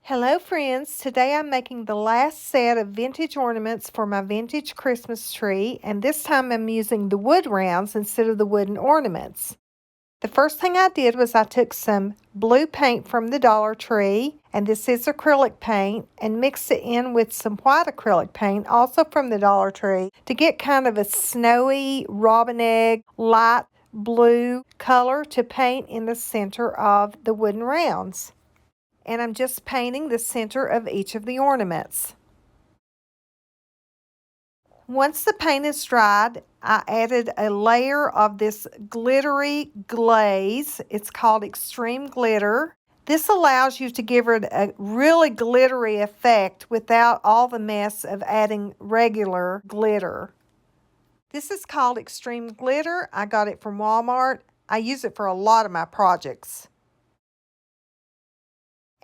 Hello friends, today I'm making the last set of vintage ornaments for my vintage Christmas tree, and this time I'm using the wood rounds instead of the wooden ornaments. The first thing I did was I took some blue paint from the Dollar Tree, and this is acrylic paint, and mixed it in with some white acrylic paint, also from the Dollar Tree, to get kind of a snowy robin egg, light blue color to paint in the center of the wooden rounds. And I'm just painting the center of each of the ornaments. Once the paint is dried, I added a layer of this glittery glaze. It's called Extreme Glitter. This allows you to give it a really glittery effect without all the mess of adding regular glitter. This is called Extreme Glitter. I got it from Walmart. I use it for a lot of my projects.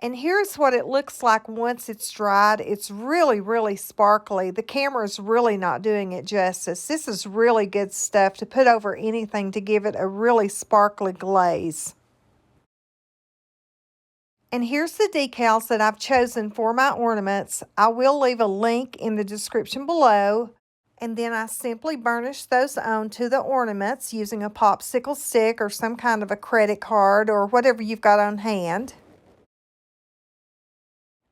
And here's what it looks like once it's dried. It's really sparkly. The camera is really not doing it justice. This is really good stuff to put over anything to give it a really sparkly glaze. And here's the decals that I've chosen for my ornaments. I will leave a link in the description below. And then I simply burnish those onto the ornaments using a popsicle stick or some kind of a credit card or whatever you've got on hand.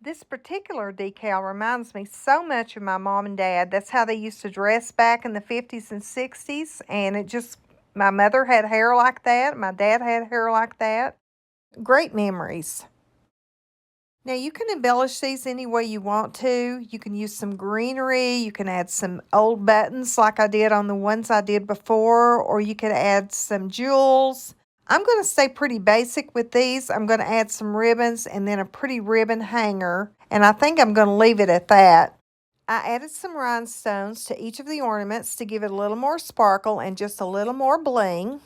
This particular decal reminds me so much of my mom and dad. That's how they used to dress back in the 50s and 60s. And my mother had hair like that. My dad had hair like that. Great memories. Now you can embellish these any way you want to. You can use some greenery. You can add some old buttons like I did on the ones I did before. Or you could add some jewels. I'm going to stay pretty basic with these. I'm going to add some ribbons and then a pretty ribbon hanger. And I think I'm going to leave it at that. I added some rhinestones to each of the ornaments to give it a little more sparkle and just a little more bling.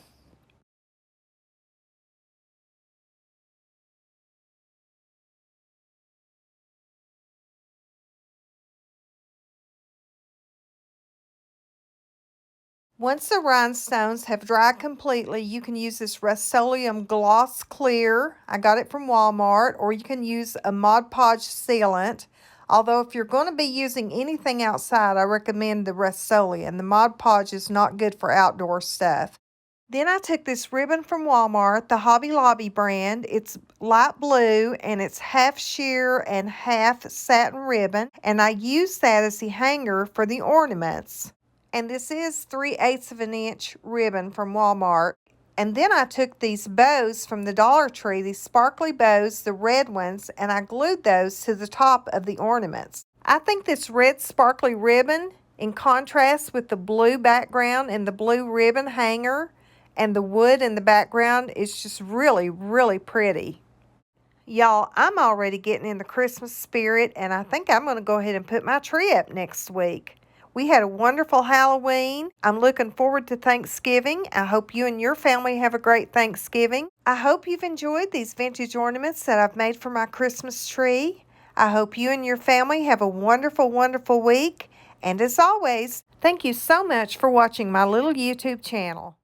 Once the rhinestones have dried completely, you can use this Rust-Oleum Gloss Clear. I got it from Walmart, or you can use a Mod Podge sealant. Although if you're going to be using anything outside, I recommend the Rust-Oleum. The Mod Podge is not good for outdoor stuff. Then I took this ribbon from Walmart, the Hobby Lobby brand. It's light blue and it's half sheer and half satin ribbon. And I used that as the hanger for the ornaments. And this is 3/8 of an inch ribbon from Walmart. And then I took these bows from the Dollar Tree, these sparkly bows, the red ones, and I glued those to the top of the ornaments. I think this red sparkly ribbon, in contrast with the blue background and the blue ribbon hanger and the wood in the background, is just really pretty. Y'all, I'm already getting in the Christmas spirit, and I think I'm going to go ahead and put my tree up next week. We had a wonderful Halloween. I'm looking forward to Thanksgiving. I hope you and your family have a great Thanksgiving. I hope you've enjoyed these vintage ornaments that I've made for my Christmas tree. I hope you and your family have a wonderful week. And as always, thank you so much for watching my little YouTube channel.